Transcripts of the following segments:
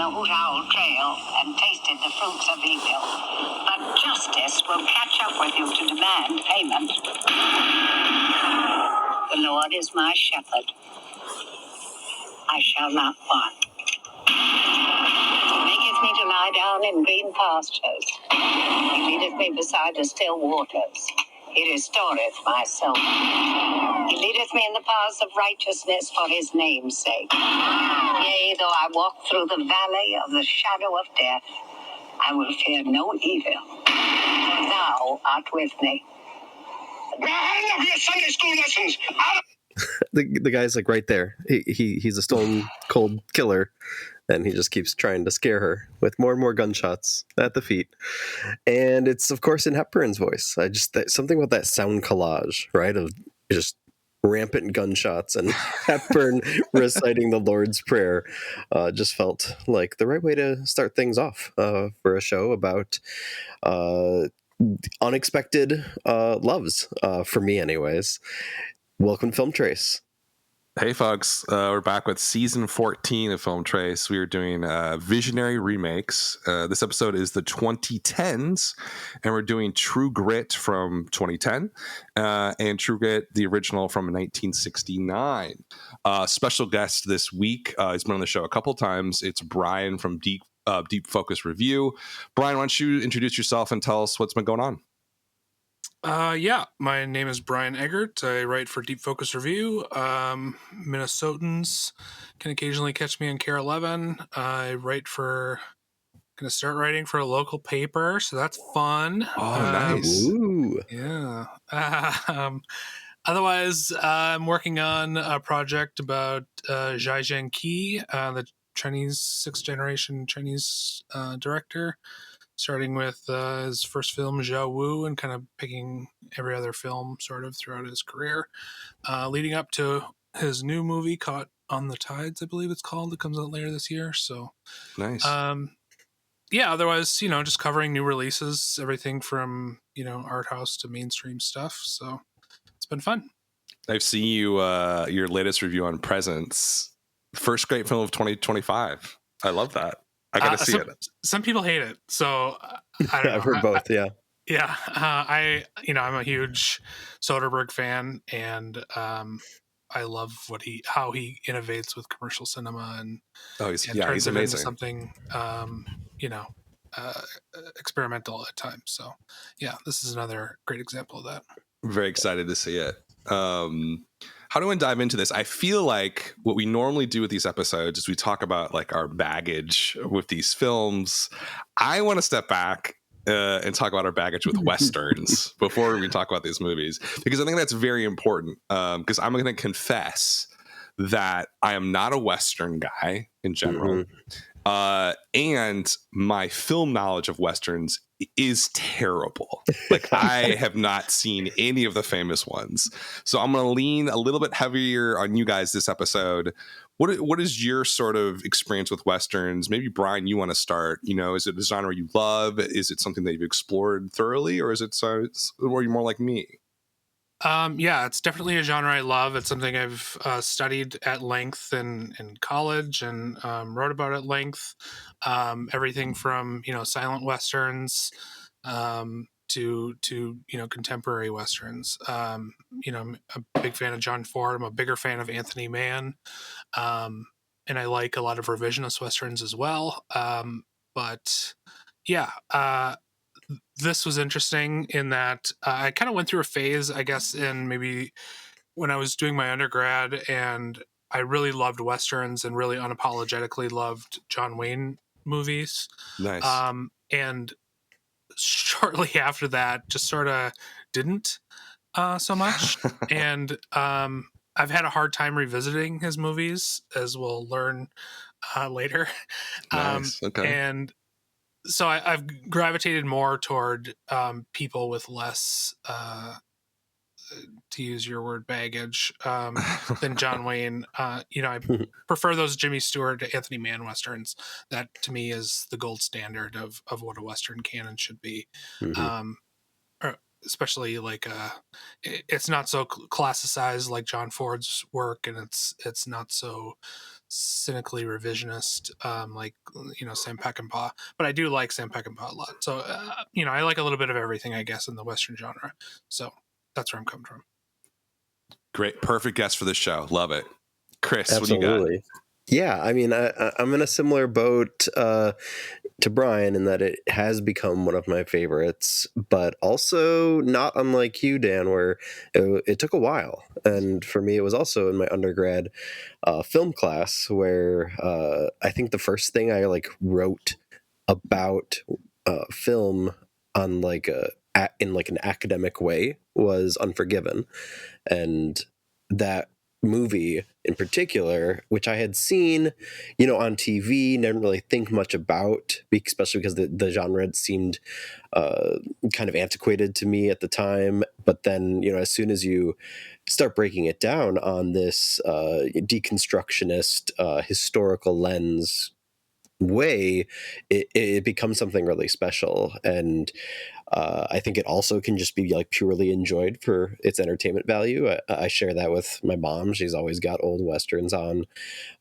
the Hoot Owl Trail and tasted the fruits of evil. But justice will catch up with you to demand payment. The Lord is my shepherd. I shall not want. He maketh me to lie down in green pastures. He leadeth me beside the still waters. He restoreth my soul. He leadeth me in the paths of righteousness for his name's sake. Yea, though I walk through the valley of the shadow of death, I will fear no evil, for thou art with me. I love your Sunday school lessons. The guy's like right there. He's a stone cold killer, and he just keeps trying to scare her with more and more gunshots at the feet. And it's of course in Hepburn's voice. Something about that sound collage, right, of just rampant gunshots and Hepburn reciting the Lord's Prayer, just felt like the right way to start things off for a show about unexpected loves, for me anyways. Welcome to Film Trace. Hey folks, we're back with season 14 of Film Trace. We are doing Visionary Remakes. This episode is the 2010s, and we're doing True Grit from 2010 and True Grit, the original from 1969. Special guest this week, he's been on the show a couple times. It's Brian from Deep Focus Review. Brian, why don't you introduce yourself and tell us what's been going on? Yeah, my name is Brian Eggert. I write for Deep Focus Review. Minnesotans can occasionally catch me on Care 11. I gonna start writing for a local paper, so that's fun. Oh, nice. Ooh. Yeah. Otherwise, I'm working on a project about Zhai Zhenqi, the Chinese sixth-generation Chinese director. Starting with his first film, Zhao Wu, and kind of picking every other film sort of throughout his career, leading up to his new movie, Caught on the Tides, I believe it's called. It comes out later this year. So Nice. Yeah, otherwise, just covering new releases, everything from, art house to mainstream stuff. So it's been fun. I've seen you, your latest review on Presents. First great film of 2025. I love that. I gotta see it. Some people hate it, so I don't know. I've heard both. Yeah. Yeah, I'm a huge Soderbergh fan, and I love how he innovates with commercial cinema and turns he's it amazing. into something experimental at times. So yeah, this is another great example of that. Very excited to see it. How do I dive into this? I feel like what we normally do with these episodes is we talk about like our baggage with these films. I want to step back and talk about our baggage with Westerns before we talk about these movies, because I think that's very important. Because I'm going to confess that I am not a Western guy in general. And my film knowledge of Westerns is terrible. Like, I have not seen any of the famous ones. So I'm going to lean a little bit heavier on you guys this episode. What is your sort of experience with Westerns? Maybe, Brian, you want to start. Is it a genre you love? Is it something that you've explored thoroughly? Or is it or are you more like me? Yeah, it's definitely a genre I love. It's something I've studied at length in college and wrote about at length. Everything from silent westerns to contemporary westerns. I'm a big fan of John Ford. I'm a bigger fan of Anthony Mann, and I like a lot of revisionist westerns as well. But yeah. This was interesting in that I kind of went through a phase, I guess, in maybe when I was doing my undergrad, and I really loved Westerns and really unapologetically loved John Wayne movies. Nice. And shortly after that, just sort of didn't so much. And I've had a hard time revisiting his movies, as we'll learn later. Nice. Okay. And so I've gravitated more toward people with less, to use your word, baggage than John Wayne. I prefer those Jimmy Stewart to Anthony Mann Westerns. That, to me, is the gold standard of what a Western canon should be. Especially like it's not so classicized like John Ford's work, and it's not so cynically revisionist, like Sam Peckinpah. But I do like Sam Peckinpah a lot. So I like a little bit of everything, I guess, in the Western genre. So that's where I'm coming from. Great, perfect guest for the show. Love it, Chris. What do you got? Absolutely. Yeah, I mean, I'm in a similar boat to Brian in that it has become one of my favorites, but also not unlike you, Dan, where it took a while. And for me, it was also in my undergrad film class where I think the first thing I wrote about film on in like an academic way was Unforgiven, and that movie in particular, which I had seen, on TV, didn't really think much about, especially because the genre seemed kind of antiquated to me at the time. But then, as soon as you start breaking it down on this deconstructionist historical lens way, it becomes something really special. And I think it also can just be like purely enjoyed for its entertainment value. I share that with my mom. She's always got old westerns on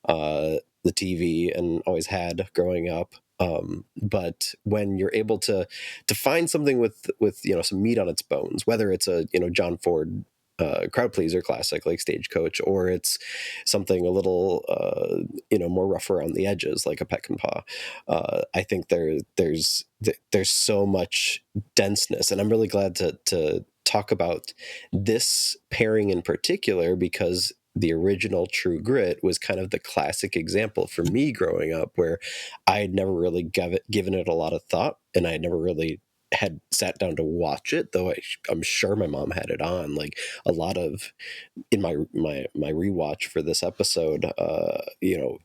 the TV and always had growing up. But when you're able to find something with some meat on its bones, whether it's a John Ford crowd pleaser classic like Stagecoach, or it's something a little more rough around the edges like a Peckinpah, I think there's so much denseness, and I'm really glad to talk about this pairing in particular, because the original True Grit was kind of the classic example for me growing up, where I had never really given it a lot of thought, and I had never really had sat down to watch it, though I'm sure my mom had it on. Like a lot of in my rewatch for this episode,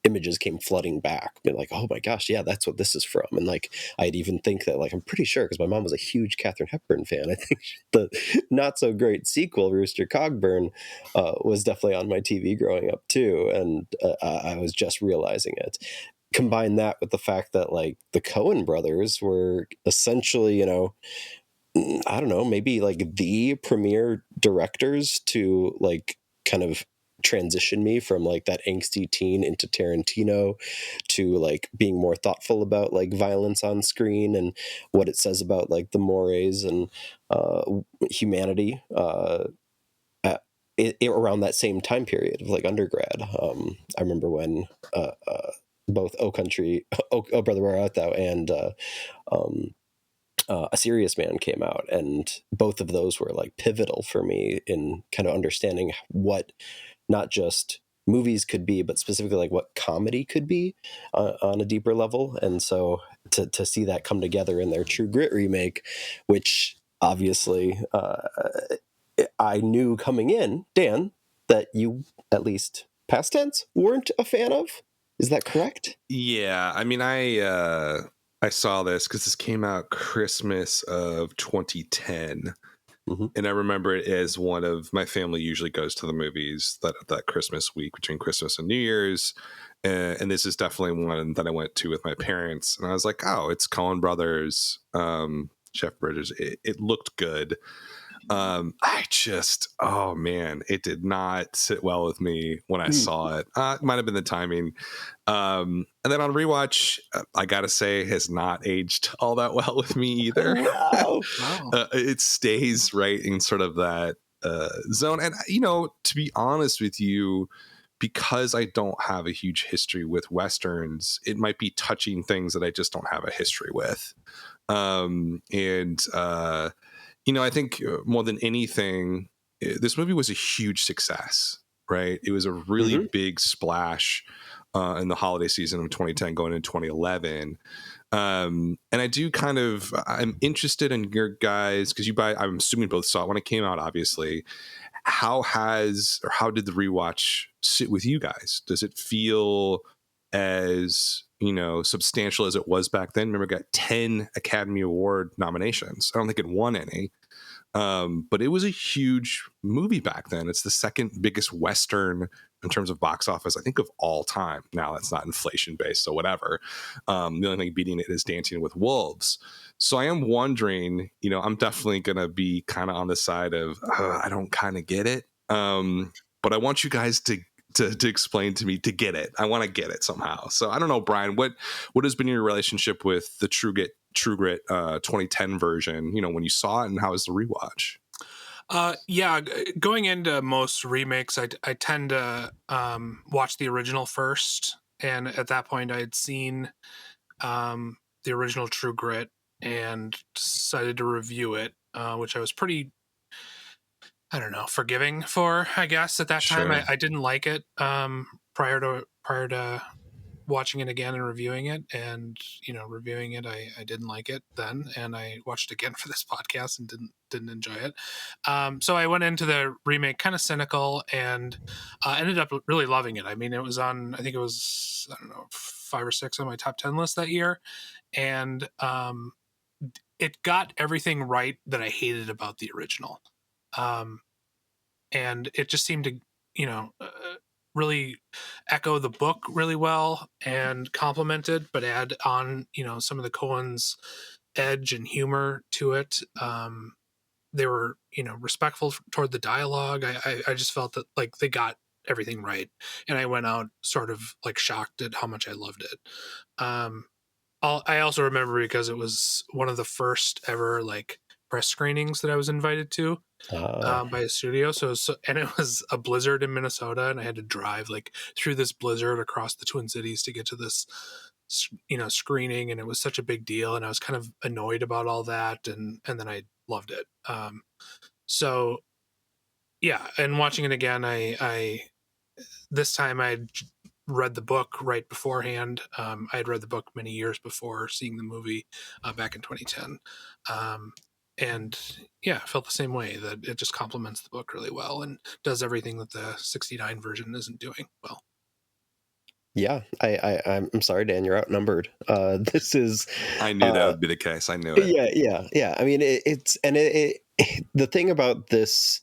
images came flooding back, being like, oh my gosh, yeah, that's what this is from. And like I'd even think that, like, I'm pretty sure, because my mom was a huge Katharine Hepburn fan, I think the not so great sequel Rooster Cogburn was definitely on my TV growing up too, and I was just realizing it. Combine that with the fact that like the Coen brothers were essentially, I don't know, maybe like the premier directors to like kind of transition me from like that angsty teen into Tarantino, to like being more thoughtful about like violence on screen and what it says about like the mores and humanity around that same time period of like undergrad. I remember when both "Oh Country," "Oh Brother Where Art Thou," and "A Serious Man" came out, and both of those were like pivotal for me in kind of understanding what not just movies could be, but specifically like what comedy could be on a deeper level. And so to see that come together in their True Grit remake, which obviously I knew coming in, Dan, that you, at least past tense, weren't a fan of. Is that correct? Yeah, I mean, I saw this because this came out Christmas of 2010, and I remember it as one of my family usually goes to the movies that Christmas week between Christmas and New Year's, and this is definitely one that I went to with my parents, and I was like, oh, it's Coen Brothers, Jeff Bridges. It looked good. Oh man, it did not sit well with me when I saw it. It might have been the timing. And then on rewatch, I gotta say, has not aged all that well with me either. Wow. It stays right in sort of that zone. And, to be honest with you, because I don't have a huge history with Westerns, it might be touching things that I just don't have a history with. I think more than anything, this movie was a huge success, right? It was a really big splash in the holiday season of 2010 going into 2011. And I'm interested in your guys, because I'm assuming both saw it when it came out, obviously. How did the rewatch sit with you guys? Does it feel as substantial as it was back then? Remember, it got 10 Academy Award nominations. I don't think it won any, but it was a huge movie back then. It's the second biggest Western in terms of box office, I think, of all time. Now that's not inflation based, so whatever. The only thing beating it is Dancing with Wolves. So I am wondering, I'm definitely going to be kind of on the side of I don't kind of get it, but I want you guys to to explain to me to get it. I want to get it somehow. So I don't know, Brian, what has been your relationship with the True Grit 2010 version? You know, when you saw it, and how was the rewatch? Going into most remakes, I tend to watch the original first, and at that point, I had seen the original True Grit and decided to review it, which I was pretty, I don't know, forgiving for, I guess. At that time, Sure. I didn't like it prior to watching it again and reviewing it, and reviewing it, I didn't like it then, and I watched it again for this podcast and didn't enjoy it. So I went into the remake kind of cynical, and ended up really loving it. I mean, it was on, I think it was, I don't know, 5 or 6 on my top 10 list that year, and it got everything right that I hated about the original, and it just seemed to, really echo the book really well and complement it, but add on, some of the Coen's edge and humor to it. They were, respectful toward the dialogue. I just felt that like they got everything right, and I went out sort of like shocked at how much I loved it. I also remember because it was one of the first ever like press screenings that I was invited to by a studio. And it was a blizzard in Minnesota, and I had to drive like through this blizzard across the Twin Cities to get to this, screening. And it was such a big deal, and I was kind of annoyed about all that, and then I loved it. So yeah, and watching it again, I this time I read the book right beforehand. I had read the book many years before seeing the movie back in 2010. And yeah, I felt the same way, that it just complements the book really well and does everything that the 69 version isn't doing well. Yeah, I'm sorry, Dan, you're outnumbered. This is. I knew that would be the case. I knew it. Yeah. I mean, the thing about this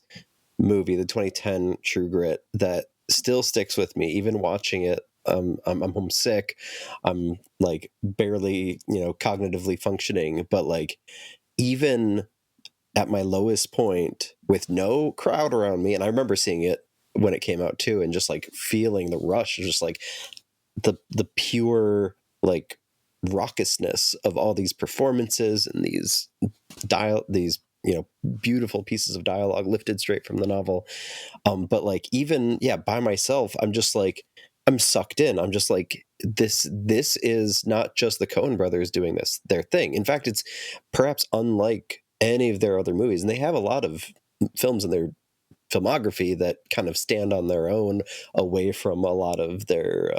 movie, the 2010 True Grit, that still sticks with me, even watching it. I'm homesick. I'm like barely, cognitively functioning, but like even at my lowest point with no crowd around me, and I remember seeing it when it came out too, and just like feeling the rush, just like the pure like raucousness of all these performances and these beautiful pieces of dialogue lifted straight from the novel. But like even by myself, I'm just like, I'm sucked in. I'm just like, this is not just the Coen brothers doing their thing. In fact, it's perhaps unlike any of their other movies, and they have a lot of films in their filmography that kind of stand on their own away from a lot of their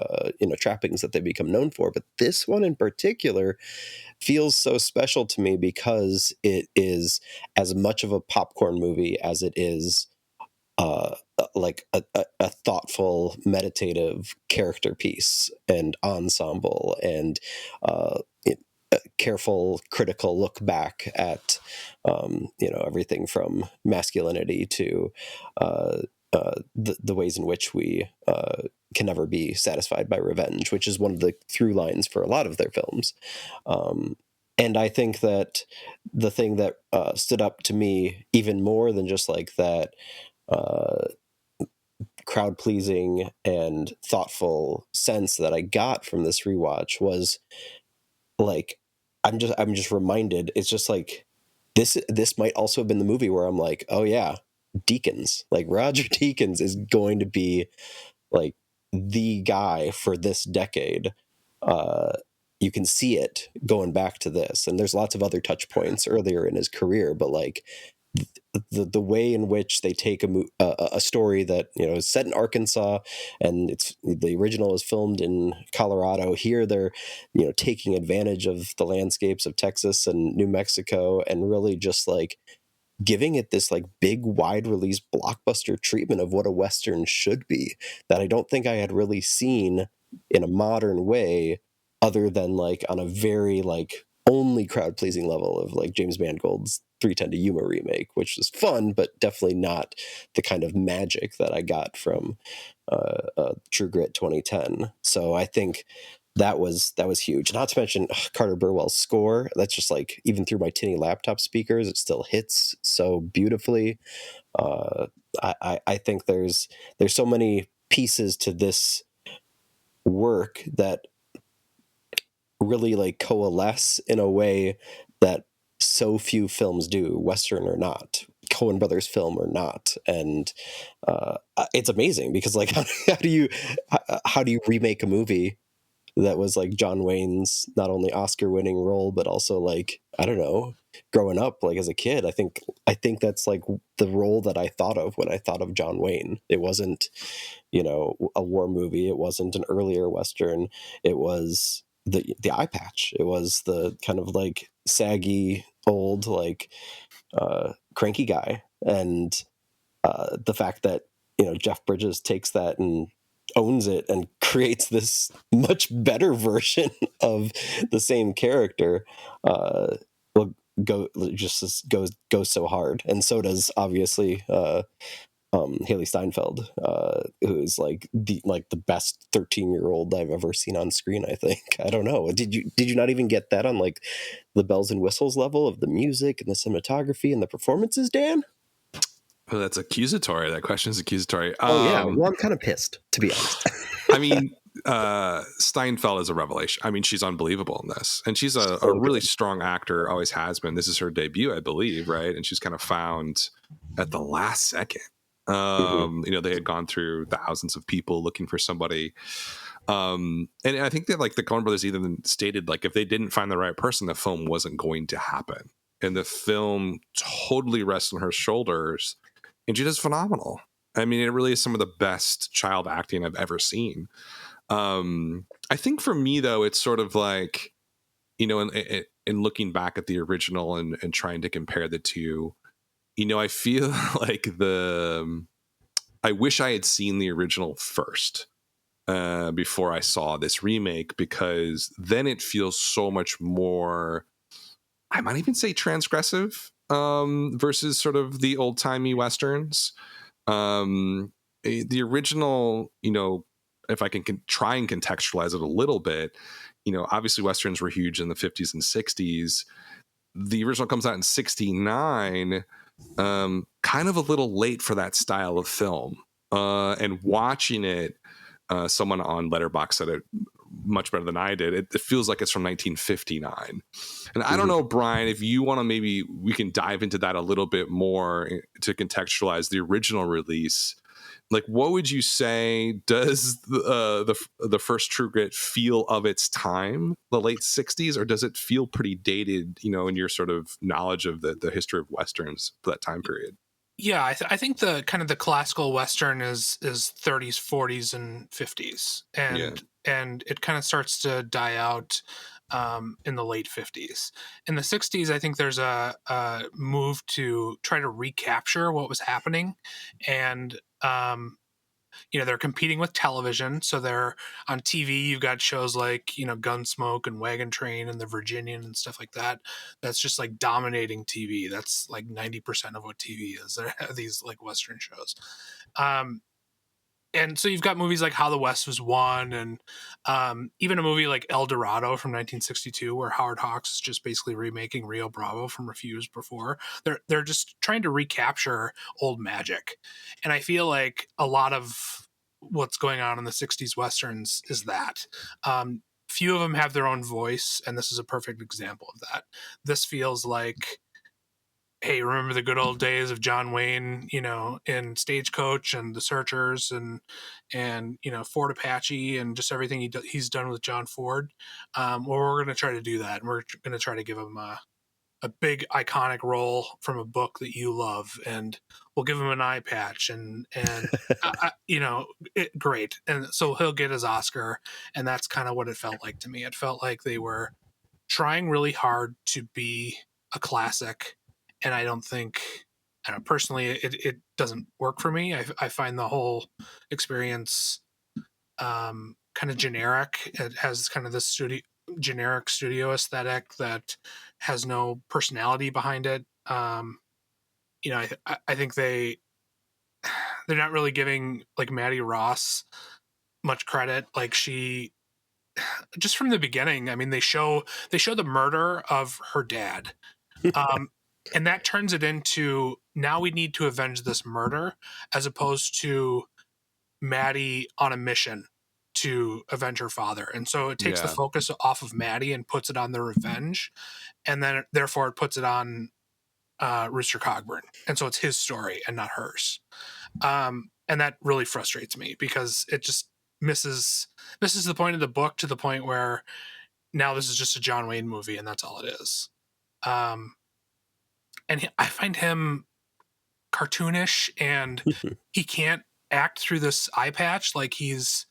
trappings that they become known for. But this one in particular feels so special to me because it is as much of a popcorn movie as it is like a thoughtful, meditative character piece and ensemble, and a careful, critical look back at everything from masculinity to the ways in which we can never be satisfied by revenge, which is one of the through lines for a lot of their films. And I think that the thing that stood up to me even more than just like that crowd pleasing and thoughtful sense that I got from this rewatch was like, I'm just reminded, it's just like this might also have been the movie where I'm like, oh yeah, Deakins, like Roger Deakins is going to be like the guy for this decade. You can see it going back to this, and there's lots of other touch points earlier in his career, but like the way in which they take a story that is set in Arkansas, and the original is filmed in Colorado. Here they're taking advantage of the landscapes of Texas and New Mexico, and really just like giving it this like big wide release blockbuster treatment of what a Western should be, that I don't think I had really seen in a modern way, other than like on a very like only crowd pleasing level of like James Mangold's 3:10 to Yuma remake, which was fun, but definitely not the kind of magic that I got from True Grit 2010. So I think that was huge. Not to mention Carter Burwell's score. That's just like, even through my tinny laptop speakers, it still hits so beautifully. I think there's so many pieces to this work that really like coalesce in a way that so few films do, Western or not, Coen Brothers film or not. And it's amazing because like how do you remake a movie that was like John Wayne's not only Oscar winning role but also like, I don't know, growing up like as a kid. I think that's like the role that I thought of when I thought of John Wayne. It wasn't, you know, a war movie, it wasn't an earlier Western, it was the eye patch. It was the kind of like saggy old like cranky guy. And the fact that, you know, Jeff Bridges takes that and owns it and creates this much better version of the same character will goes so hard. And so does obviously Haley Steinfeld, who is like the best 13-year-old I've ever seen on screen. I think. I don't know. Did you not even get that on like the bells and whistles level of the music and the cinematography and the performances, Dan? Well, that's accusatory. That question is accusatory. Oh yeah. Well, I'm kind of pissed, to be honest. I mean, Steinfeld is a revelation. I mean, she's unbelievable in this, and she's a really strong actor. Always has been. This is her debut, I believe, right? And she's kind of found at the last second. You know, they had gone through thousands of people looking for somebody. And I think that like the Coen brothers even stated like if they didn't find the right person, the film wasn't going to happen. And the film totally rests on her shoulders, and she does phenomenal. I mean, it really is some of the best child acting I've ever seen. I think for me though, it's sort of like, you know, in looking back at the original and trying to compare the two, you know, I feel like I wish I had seen the original first before I saw this remake, because then it feels so much more, I might even say transgressive versus sort of the old timey Westerns. The original, you know, if I can try and contextualize it a little bit, you know, obviously Westerns were huge in the 50s and 60s. The original comes out in 69. Kind of a little late for that style of film. And watching it, someone on Letterboxd said it much better than I did. It feels like it's from 1959. And I don't know, Brian, if you want to, maybe we can dive into that a little bit more to contextualize the original release. Like, what would you say? Does the first True Grit feel of its time, the late 60s, or does it feel pretty dated, you know, in your sort of knowledge of the history of Westerns for that time period? Yeah, I think the kind of the classical Western is 30s, 40s, and 50s, and it kind of starts to die out in the late 50s. In the 60s, I think there's a move to try to recapture what was happening, and you know, they're competing with television. So they're on TV. You've got shows like, you know, Gunsmoke and Wagon Train and The Virginian and stuff like that. That's just like dominating TV. That's like 90% of what TV is. There are these like Western shows. And so you've got movies like How the West Was Won, and even a movie like El Dorado from 1962, where Howard Hawks is just basically remaking Rio Bravo from a few years before. They're just trying to recapture old magic, and I feel like a lot of what's going on in the 60s Westerns is that. Few of them have their own voice, and this is a perfect example of that. This feels like, hey, remember the good old days of John Wayne, you know, in Stagecoach and The Searchers and you know, Fort Apache and just everything he's done with John Ford. Well, we're going to try to do that, and we're going to try to give him a big iconic role from a book that you love, and we'll give him an eye patch and you know, great. And so he'll get his Oscar, and that's kind of what it felt like to me. It felt like they were trying really hard to be a classic, and I don't think, I don't know, personally, it doesn't work for me. I find the whole experience kind of generic. It has kind of this generic studio aesthetic that has no personality behind it. You know, I think they're not really giving like Maddie Ross much credit. Like, she, just from the beginning, I mean, they show the murder of her dad. And that turns it into, now we need to avenge this murder, as opposed to Maddie on a mission to avenge her father. And so it takes the Yeah. focus off of Maddie and puts it on the revenge. And then therefore it puts it on Rooster Cogburn. And so it's his story and not hers. And that really frustrates me because it just misses the point of the book to the point where now this is just a John Wayne movie and that's all it is. And I find him cartoonish and he can't act through this eye patch. Like he's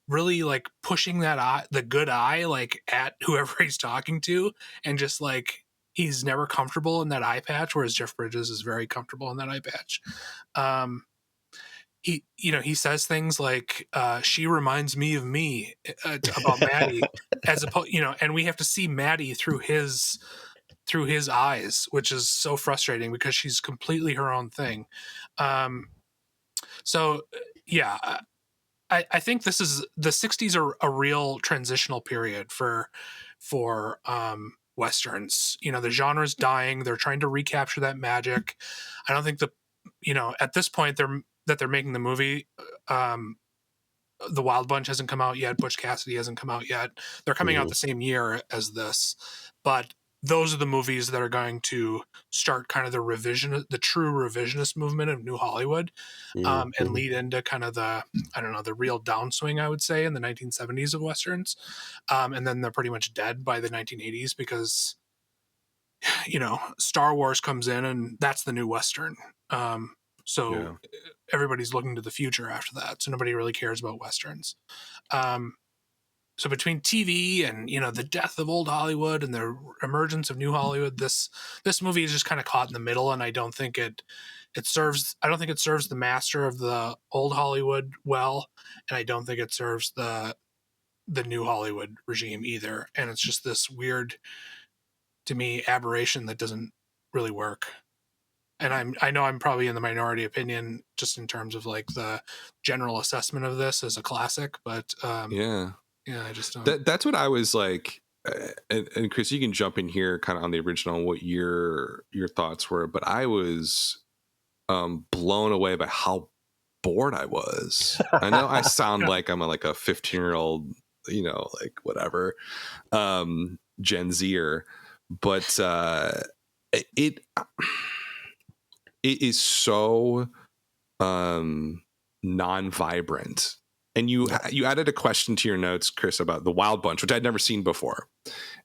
really like pushing that eye, the good eye, like at whoever he's talking to, and just like he's never comfortable in that eye patch, whereas Jeff Bridges is very comfortable in that eye patch. He says things like she reminds me of me about Maddie as opposed, and we have to see Maddie through his eyes, which is so frustrating because she's completely her own thing. So yeah, I think this is the 60s are a real transitional period for Westerns. The genre's dying. They're trying to recapture that magic. I don't think at this point they're making the movie, the Wild Bunch hasn't come out yet. Butch Cassidy hasn't come out yet. They're coming out the same year as this, but those are the movies that are going to start kind of the true revisionist movement of New Hollywood, and lead into kind of the real downswing, I would say, in the 1970s of Westerns. And then they're pretty much dead by the 1980s because, Star Wars comes in and that's the new Western. So everybody's looking to the future after that. So nobody really cares about Westerns. So between TV and, the death of old Hollywood and the emergence of new Hollywood, this movie is just kind of caught in the middle. And I don't think it serves the master of the old Hollywood well. And I don't think it serves the new Hollywood regime either. And it's just this weird, to me, aberration that doesn't really work. And I know I'm probably in the minority opinion just in terms of like the general assessment of this as a classic, but I just don't. That's what I was like. And Chris, you can jump in here kind of on the original, what your thoughts were, but I was blown away by how bored I was. I know I sound like I'm a 15-year-old, like whatever, Gen Zer, but it is so non-vibrant. And you added a question to your notes, Chris, about the Wild Bunch, which I'd never seen before.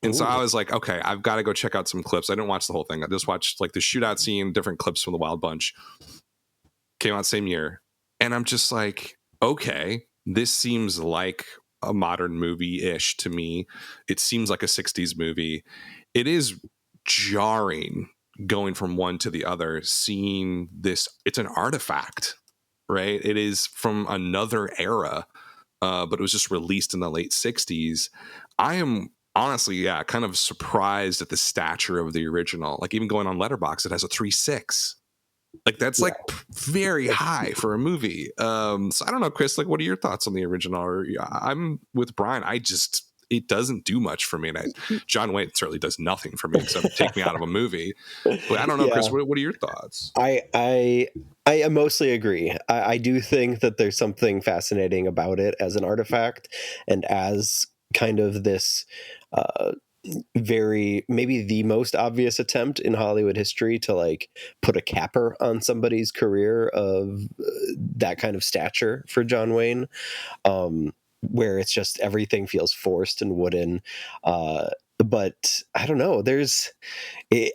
And so I was like, okay, I've got to go check out some clips. I didn't watch the whole thing. I just watched like the shootout scene, different clips from the Wild Bunch. Came out same year. And I'm just like, okay, this seems like a modern movie-ish to me. It seems like a 60s movie. It is jarring going from one to the other, seeing this. It's an artifact, right? It is from another era, but it was just released in the late 60s. I am honestly, kind of surprised at the stature of the original. Like even going on Letterboxd, it has a 3.6. Like that's like very high for a movie. So I don't know, Chris, like what are your thoughts on the original? I'm with Brian. It doesn't do much for me. And John Wayne certainly does nothing for me except take me out of a movie. But I don't know, Chris, what are your thoughts? I mostly agree. I do think that there's something fascinating about it as an artifact and as kind of this very, maybe the most obvious attempt in Hollywood history to like put a capper on somebody's career of that kind of stature for John Wayne. Where it's just everything feels forced and wooden. But I don't know,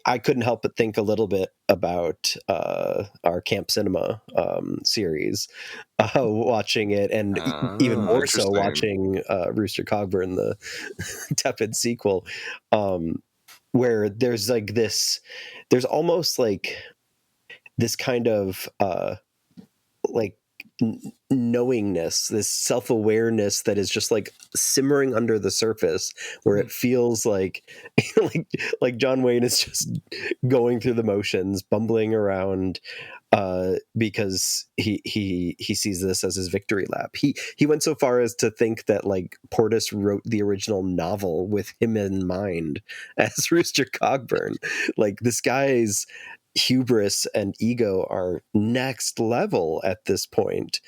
I couldn't help but think a little bit about our Camp Cinema series, watching it, and even more so watching Rooster Cogburn, the tepid sequel, where there's like there's almost like this kind of like knowingness, this self-awareness that is just like simmering under the surface, where it feels like like John Wayne is just going through the motions, bumbling around, because he sees this as his victory lap. He went so far as to think that like Portis wrote the original novel with him in mind as Rooster Cogburn. Like this guy's hubris and ego are next level at this point.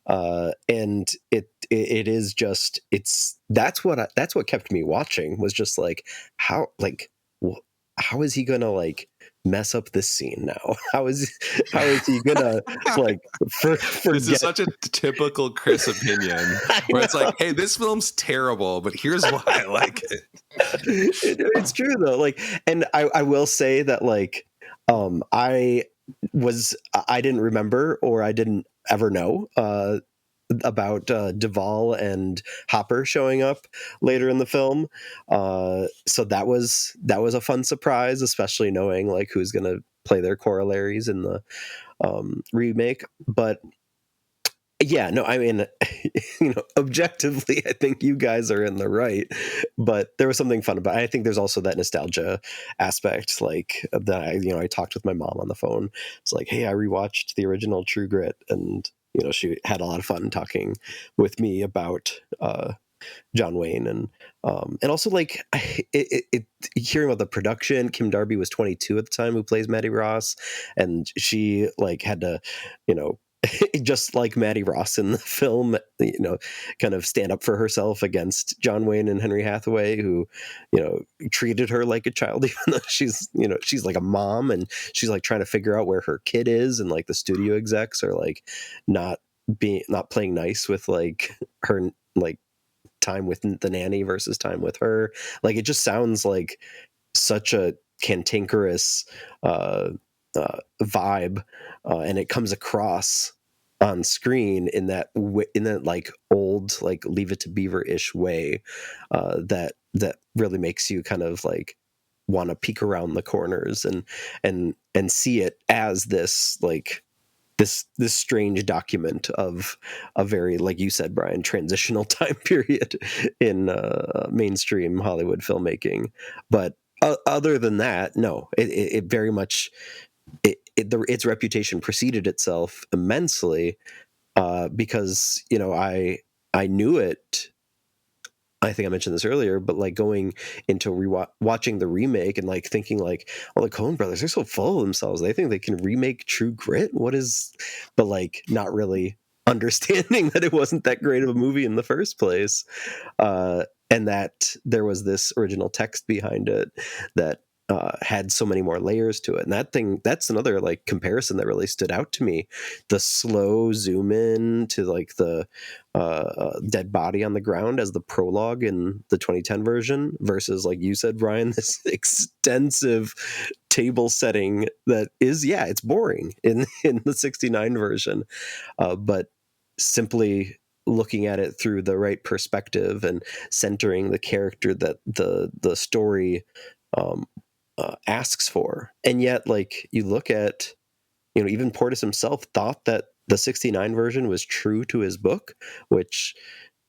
and it is just that's what kept me watching, was just like how is he gonna like mess up this scene now? How is he gonna like This is forget? such a typical Chris opinion, where it's like, hey, this film's terrible, but here's why I like it. It's true though. Like, and I will say that like, I didn't remember, or I didn't ever know about Duvall and Hopper showing up later in the film. So that was a fun surprise, especially knowing like who's going to play their corollaries in the remake. But yeah, no, I mean, objectively, I think you guys are in the right, but there was something fun about it. I think there's also that nostalgia aspect, like that. I talked with my mom on the phone. It's like, hey, I rewatched the original True Grit, and she had a lot of fun talking with me about John Wayne, and also like hearing about the production. Kim Darby was 22 at the time, who plays Maddie Ross, and she like had to, just like Maddie Ross in the film, kind of stand up for herself against John Wayne and Henry Hathaway, who, treated her like a child, even though she's like a mom, and she's like trying to figure out where her kid is, and like the studio execs are like not playing nice with like her like time with the nanny versus time with her. Like, it just sounds like such a cantankerous vibe, and it comes across on screen in that like old like Leave It to Beaver-ish way, that really makes you kind of like want to peek around the corners and see it as this like this strange document of a very, like you said, Brian, transitional time period in mainstream Hollywood filmmaking. But other than that, no, it very much its reputation preceded itself immensely, because I knew it. I think I mentioned this earlier, but like going into watching the remake and like thinking like, oh, the Coen brothers, they're so full of themselves. They think they can remake True Grit. But like not really understanding that it wasn't that great of a movie in the first place. And that there was this original text behind it that had so many more layers to it. And that's another like comparison that really stood out to me. The slow zoom in to like the dead body on the ground as the prologue in the 2010 version versus, like you said, Brian, this extensive table setting that is, it's boring in the 69 version. But simply looking at it through the right perspective and centering the character that the story asks for. And yet, like, you look at, even Portis himself thought that the 69 version was true to his book, which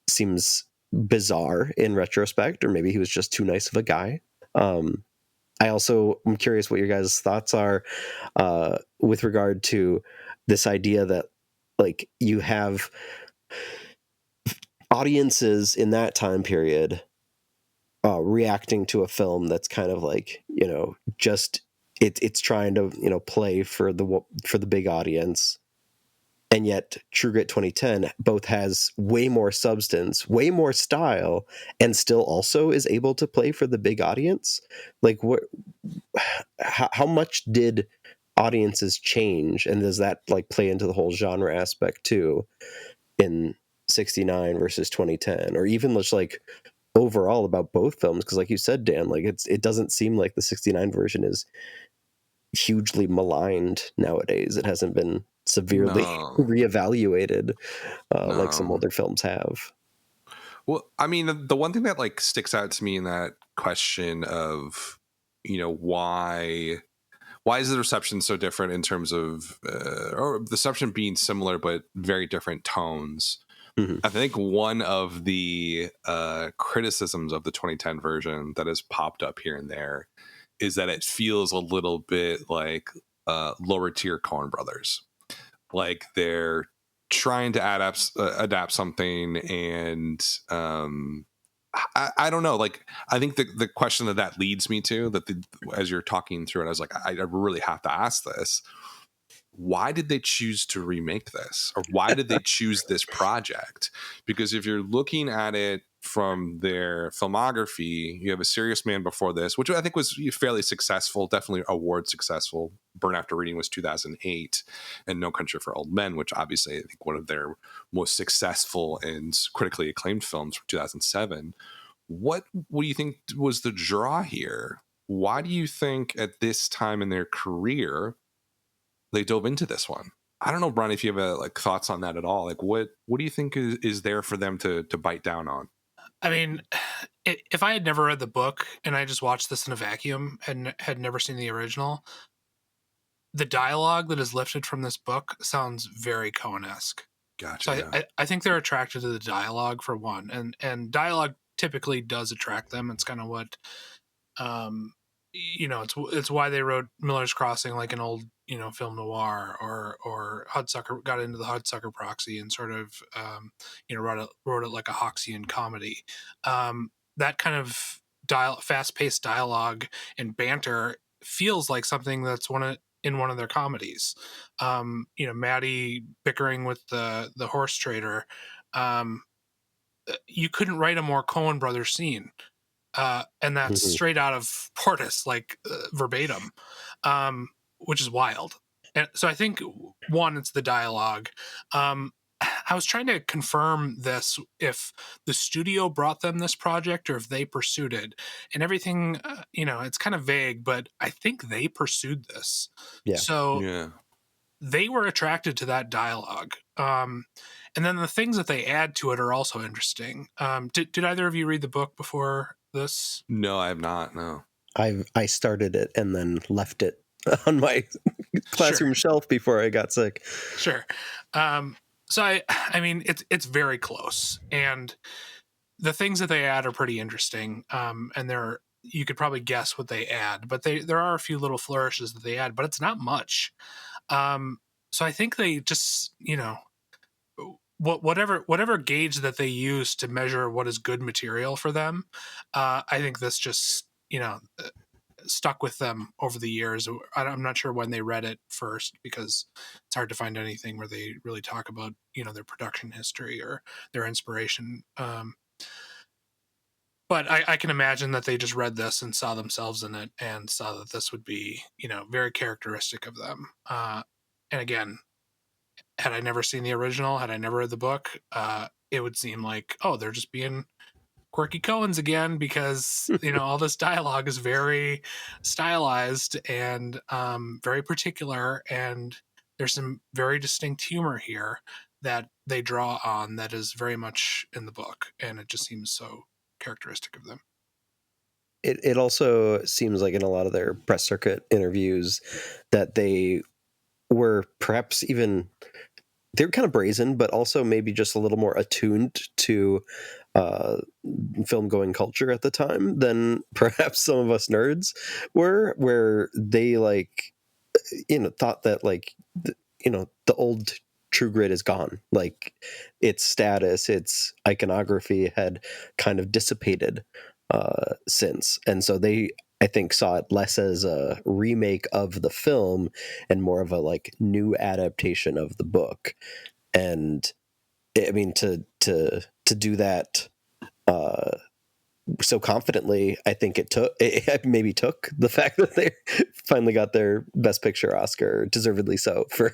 seems bizarre in retrospect, or maybe he was just too nice of a guy. I also am curious what your guys' thoughts are with regard to this idea that, like, you have audiences in that time period reacting to a film that's kind of like, just it's trying to play for the big audience, and yet True Grit 2010 both has way more substance, way more style, and still also is able to play for the big audience. Like, how much did audiences change, and does that like play into the whole genre aspect too in 69 versus 2010, or even just like overall about both films? Because like you said, Dan, like it doesn't seem like the 69 version is hugely maligned nowadays. It hasn't been severely reevaluated like some older films have. Well, I mean, the one thing that like sticks out to me in that question of, why is the reception so different in terms of or the reception being similar but very different tones? Mm-hmm. I think one of the criticisms of the 2010 version that has popped up here and there is that it feels a little bit like lower tier Coen brothers. Like they're trying to adapt something, and I don't know. Like, I think the question that leads me to, as you're talking through it, I was like, I really have to ask this. why did they choose to remake this, or why did they choose this project? Because if you're looking at it from their filmography, you have A Serious Man before this, which I think was fairly successful, definitely award successful. Burn After Reading was 2008, and No Country for Old Men, which obviously I think one of their most successful and critically acclaimed films from 2007. What do you think was the draw here? Why do you think at this time in their career they dove into this one? I don't know, Brian, if you have like thoughts on that at all. Like, what do you think is there for them to bite down on? I mean, if I had never read the book and I just watched this in a vacuum and had never seen the original, the dialogue that is lifted from this book sounds very Coen-esque. Gotcha. So Yeah. I think they're attracted to the dialogue for one, and dialogue typically does attract them. It's kind of what, it's why they wrote Miller's Crossing like an old film noir, or Hudsucker got into the Hudsucker Proxy and sort of wrote it like a Hawksian comedy. That kind of fast-paced dialogue and banter feels like something that's in one of their comedies. Maddie bickering with the horse trader. You couldn't write a more Coen brothers scene. And that's straight out of Portis, like verbatim, which is wild. And so I think, one, it's the dialogue. I was trying to confirm this, if the studio brought them this project or if they pursued it. And everything, it's kind of vague, but I think they pursued this. Yeah. So Yeah. they were attracted to that dialogue. And then the things that they add to it are also interesting. Did either of you read the book before this? No, I have not. No. I started it and then left it on my classroom shelf before I got sick. Sure. So I mean, it's very close, and the things that they add are pretty interesting. And you could probably guess what they add, but there are a few little flourishes that they add, but it's not much. So I think they just, whatever gauge that they use to measure what is good material for them, I think this just, stuck with them over the years. I'm not sure when they read it first, because it's hard to find anything where they really talk about, their production history or their inspiration. But I can imagine that they just read this and saw themselves in it and saw that this would be, very characteristic of them. And again, had I never seen the original, had I never read the book, it would seem like, oh, they're just being quirky Coens again, because all this dialogue is very stylized and very particular, and there's some very distinct humor here that they draw on that is very much in the book, and it just seems so characteristic of them. It also seems like in a lot of their press circuit interviews that they were perhaps even, they were kind of brazen, but also maybe just a little more attuned to film going culture at the time than perhaps some of us nerds were, where they thought that the old True Grit is gone. Like, its status, its iconography had kind of dissipated since. And so they, I think, saw it less as a remake of the film and more of a new adaptation of the book. And I mean, to do that so confidently, I think it maybe took the fact that they finally got their Best Picture Oscar, deservedly so, for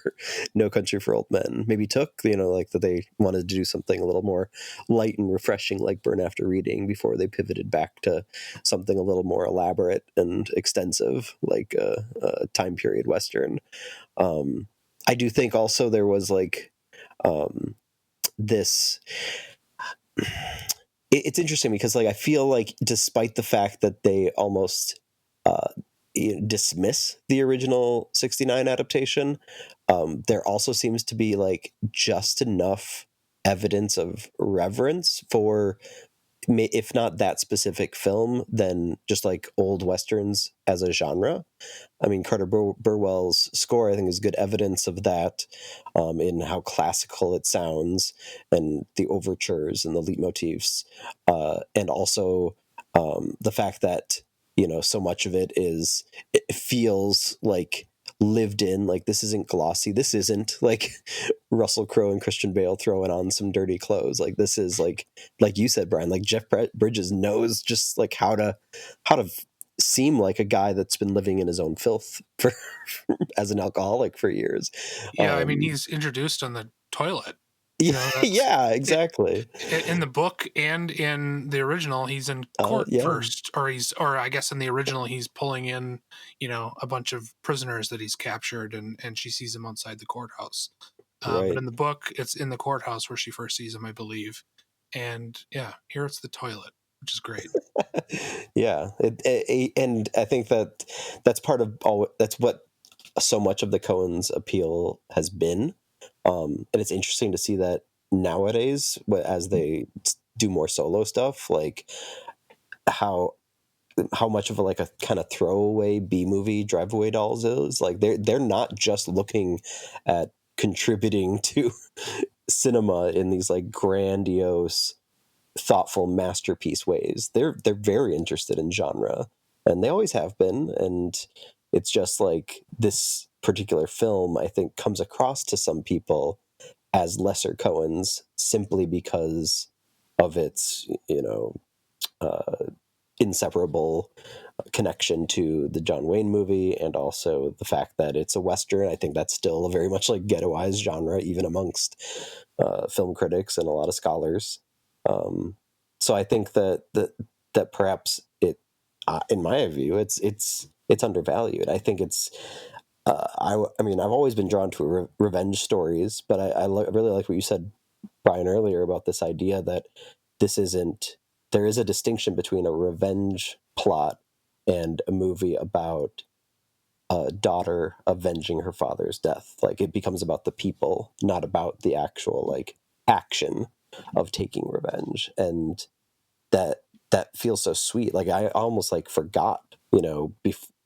No Country for Old Men. Maybe took, that they wanted to do something a little more light and refreshing, like Burn After Reading, before they pivoted back to something a little more elaborate and extensive, like a time period Western. I do think also there was this. It's interesting because I feel like, despite the fact that they almost dismiss the original 69 adaptation, there also seems to be just enough evidence of reverence for, if not that specific film, then just old Westerns as a genre. I mean, Carter Burwell's score, I think, is good evidence of that, in how classical it sounds, and the overtures and the leitmotifs, and also the fact that so much of it feels like lived in. Like, this isn't glossy. This isn't like Russell Crowe and Christian Bale throwing on some dirty clothes. Like, this is like you said, Brian, like Jeff Bridges knows just like how to seem like a guy that's been living in his own filth for as an alcoholic for years. Yeah, I mean, he's introduced on the toilet. Yeah, exactly. In the book and in the original, he's in court first, or I guess in the original, he's pulling in, a bunch of prisoners that he's captured, and she sees him outside the courthouse. Right. But in the book, it's in the courthouse where she first sees him, I believe. And yeah, here it's the toilet, which is great. Yeah, and I think that's part of that's what so much of the Coen's appeal has been. And it's interesting to see that nowadays, as they do more solo stuff, like how much of a kind of throwaway B movie Drive Away Dolls is. Like, they're not just looking at contributing to cinema in these like grandiose, thoughtful masterpiece ways. They're very interested in genre, and they always have been. And it's just like this particular film, I think, comes across to some people as lesser Coen's simply because of its inseparable connection to the John Wayne movie, and also the fact that it's a Western. I think that's still a very much like ghettoized genre, even amongst film critics and a lot of scholars. So I think that perhaps it, in my view, it's undervalued. I think it's. I mean, I've always been drawn to revenge stories, but I really like what you said, Brian, earlier about this idea that this isn't. There is a distinction between a revenge plot and a movie about a daughter avenging her father's death. Like, it becomes about the people, not about the actual like action of taking revenge. And that feels so sweet. Like, I almost like forgot,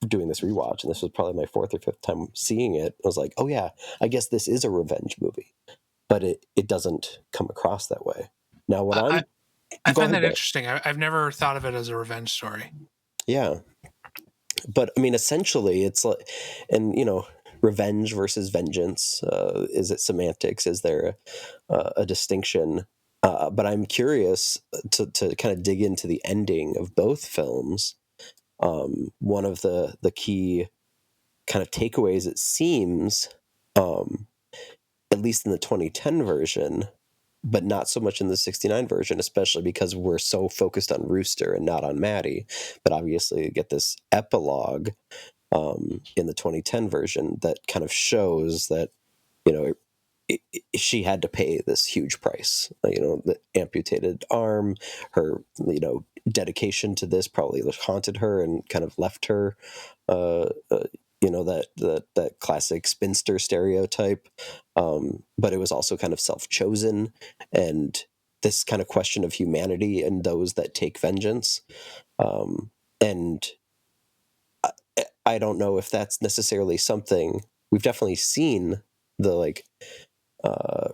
doing this rewatch, and this was probably my fourth or fifth time seeing it. I was like, oh yeah, I guess this is a revenge movie, but it doesn't come across that way. Now, what I find that interesting. I've never thought of it as a revenge story. Yeah. But I mean, essentially it's like, and revenge versus vengeance, is it semantics? Is there a distinction? But I'm curious to kind of dig into the ending of both films. One of the key kind of takeaways, it seems, at least in the 2010 version, but not so much in the 69 version, especially because we're so focused on Rooster and not on Maddie. But obviously you get this epilogue in the 2010 version that kind of shows that, she had to pay this huge price. The amputated arm, her, dedication to this probably haunted her and kind of left her, that classic spinster stereotype. But it was also kind of self-chosen, and this kind of question of humanity and those that take vengeance. And I don't know if that's necessarily something we've definitely seen the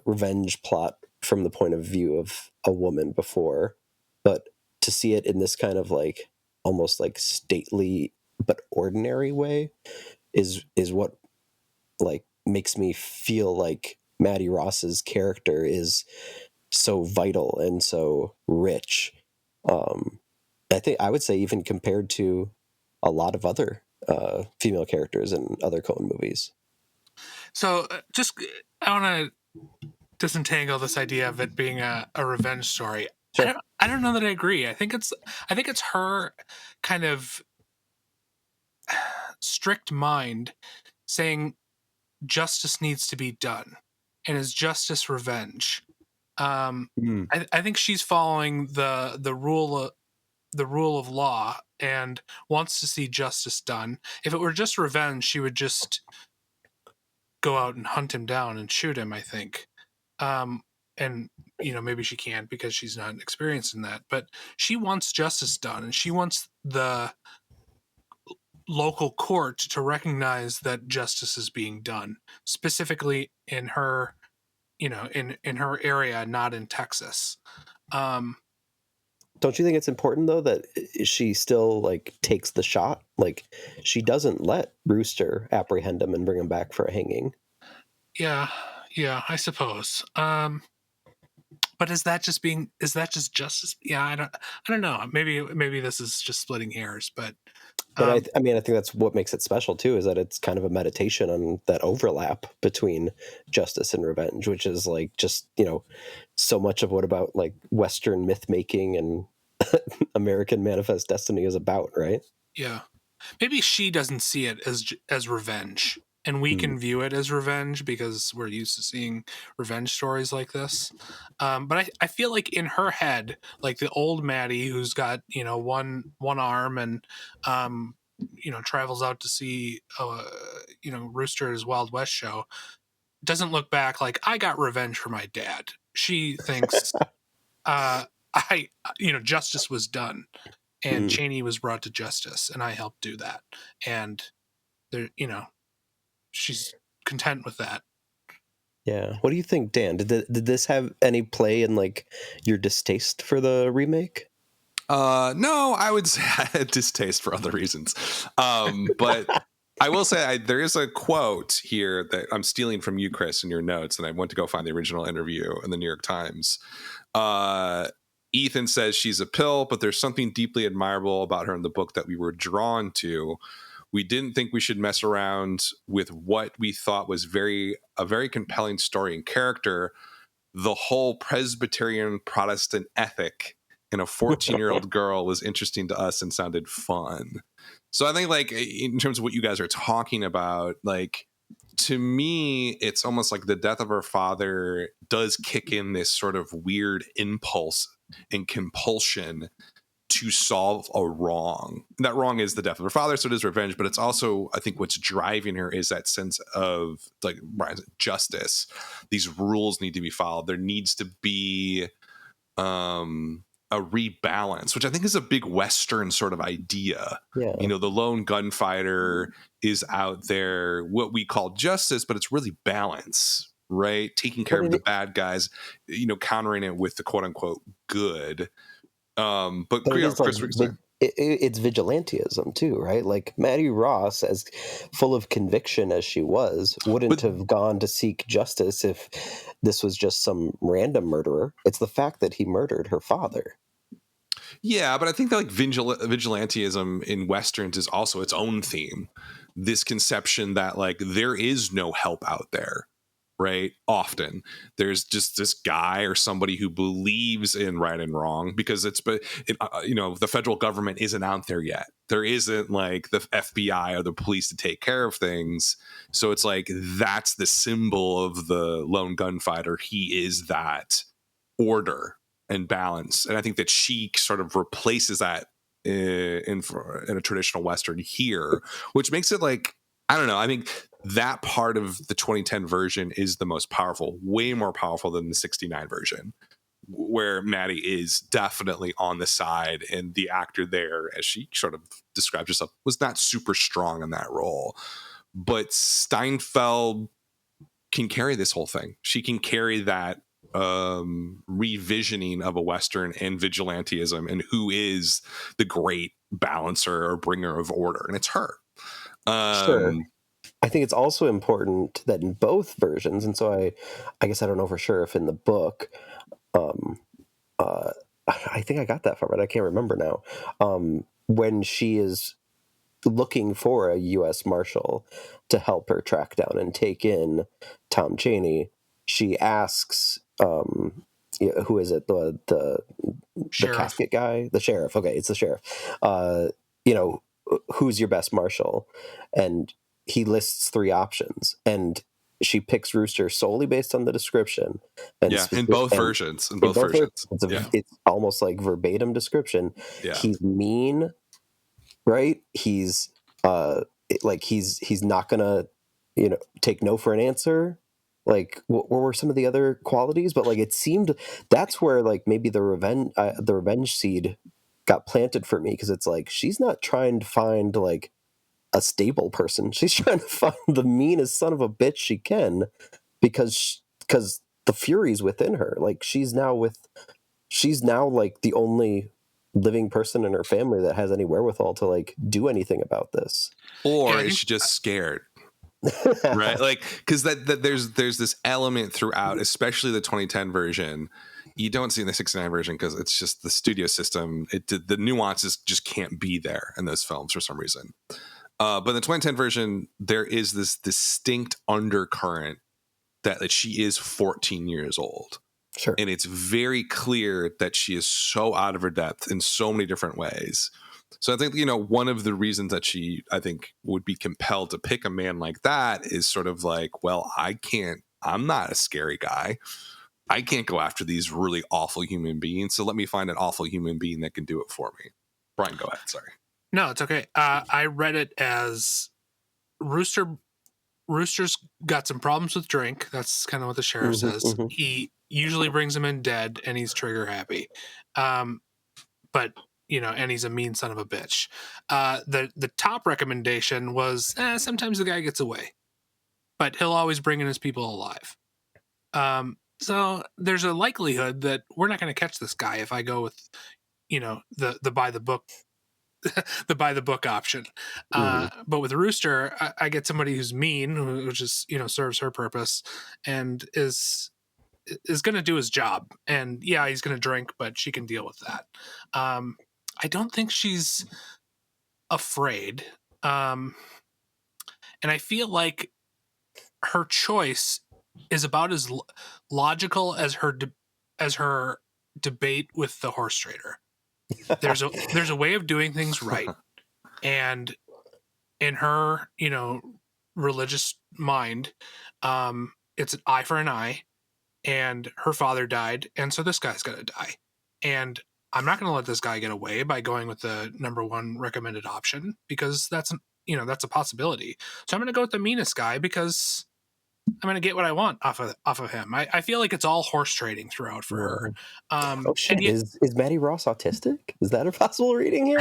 revenge plot from the point of view of a woman before, but to see it in this kind of like almost like stately but ordinary way is what like makes me feel like Maddie Ross's character is so vital and so rich. I think I would say even compared to a lot of other female characters in other Coen movies. So I want to disentangle this idea of it being a revenge story. Sure. I don't know that I agree. I think it's her kind of strict mind saying justice needs to be done, and is justice revenge? I think she's following the rule of law and wants to see justice done. If it were just revenge, she would just go out and hunt him down and shoot him, I think. And maybe she can't because she's not experienced in that, but she wants justice done, and she wants the local court to recognize that justice is being done, specifically in her, in her area, not in Texas. Don't you think it's important though that she still like takes the shot? Like she doesn't let Rooster apprehend him and bring him back for a hanging. Yeah, I suppose. But is that just justice? Yeah, I don't know. Maybe this is just splitting hairs, but But I mean, I think that's what makes it special too, is that it's kind of a meditation on that overlap between justice and revenge, which is like just, so much of what about like Western myth making and American Manifest Destiny is about, right? yeah, maybe she doesn't see it as revenge, and we can view it as revenge because we're used to seeing revenge stories like this. But I feel like in her head, like the old Maddie who's got one arm and travels out to see Rooster's Wild West show, doesn't look back like I got revenge for my dad. She thinks I justice was done and Cheney was brought to justice and I helped do that. And there, she's content with that. Yeah. What do you think, Dan? Did this have any play in like your distaste for the remake? No, I would say I had distaste for other reasons. But I will say there is a quote here that I'm stealing from you, Chris, in your notes, and I went to go find the original interview in the New York Times. Ethan says she's a pill, but there's something deeply admirable about her in the book that we were drawn to. We didn't think we should mess around with what we thought was a very compelling story and character. The whole Presbyterian Protestant ethic in a 14-year-old girl was interesting to us and sounded fun. So I think like in terms of what you guys are talking about, like to me, it's almost like the death of her father does kick in this sort of weird impulse and compulsion to solve a wrong. That wrong is the death of her father, so it is revenge, but it's also, I think what's driving her is that sense of like justice. These rules need to be followed. There needs to be a rebalance, which I think is a big Western sort of idea. Yeah. The lone gunfighter is out there, what we call justice, but it's really balance, right? Taking care of the bad guys, countering it with the quote unquote good. But it's Chris, it's vigilantism too, right? Like Maddie Ross, as full of conviction as she was, wouldn't have gone to seek justice if this was just some random murderer. It's the fact that he murdered her father. Yeah, but I think that like vigilantism in Westerns is also its own theme. This conception that like there is no help out there, right? Often there's just this guy or somebody who believes in right and wrong because the federal government isn't out there yet. There isn't like the FBI or the police to take care of things. So it's like that's the symbol of the lone gunfighter. He is that order and balance, and I think that she sort of replaces that in a traditional Western here, which makes it like, I don't know, I think that part of the 2010 version is the most powerful, way more powerful than the 69 version, where Maddie is definitely on the side, and the actor there, as she sort of describes herself, was not super strong in that role. But Steinfeld can carry this whole thing. She can carry that revisioning of a Western and vigilantism and who is the great balancer or bringer of order, and it's her. Sure. I think it's also important that in both versions, and so I guess I don't know for sure if in the book, I think I got that far, but I can't remember now. When she is looking for a U.S. Marshal to help her track down and take in Tom Cheney, she asks, who is it? The casket guy, the sheriff. Okay, it's the sheriff. Who's your best marshal? And he lists 3 options, and she picks Rooster solely based on the description. And in both versions. It's almost like verbatim description. Yeah. He's mean, right? He's he's not gonna take no for an answer. Like what were some of the other qualities? But like it seemed that's where like maybe the revenge seed got planted for me, because it's like she's not trying to find like a stable person. She's trying to find the meanest son of a bitch she can, because the fury's within her. Like she's now like the only living person in her family that has any wherewithal to like do anything about this. Or Yeah, is she just scared? Right, like, because that there's this element throughout, especially the 2010 version. You don't see in the 69 version because it's just the studio system. The nuances just can't be there in those films for some reason. But in the 2010 version, there is this distinct undercurrent that she is 14 years old. Sure. And it's very clear that she is so out of her depth in so many different ways. So I think, one of the reasons that she, I think, would be compelled to pick a man like that is sort of like, well, I'm not a scary guy. I can't go after these really awful human beings. So let me find an awful human being that can do it for me. Brian, go ahead. Sorry. No, it's okay. I read it as Rooster's got some problems with drink. That's kind of what the sheriff says. He usually brings him in dead, and he's trigger happy. But and he's a mean son of a bitch. The top recommendation was sometimes the guy gets away, but he'll always bring in his people alive. So there's a likelihood that we're not going to catch this guy if I go with the buy the book. The buy the book option. But with Rooster, I get somebody who's mean, which is serves her purpose, and is going to do his job. And yeah, he's going to drink, but she can deal with that. I don't think she's afraid, and I feel like her choice is about as logical as her debate with the horse trader. There's a way of doing things right, and in her religious mind, it's an eye for an eye, and her father died, and so this guy's gonna die, and I'm not gonna let this guy get away by going with the number one recommended option, because that's a possibility. So I'm gonna go with the meanest guy because I'm going to get what I want off of him. I feel like it's all horse trading throughout for her. Oh shit! Is Maddie Ross autistic? Is that a possible reading here?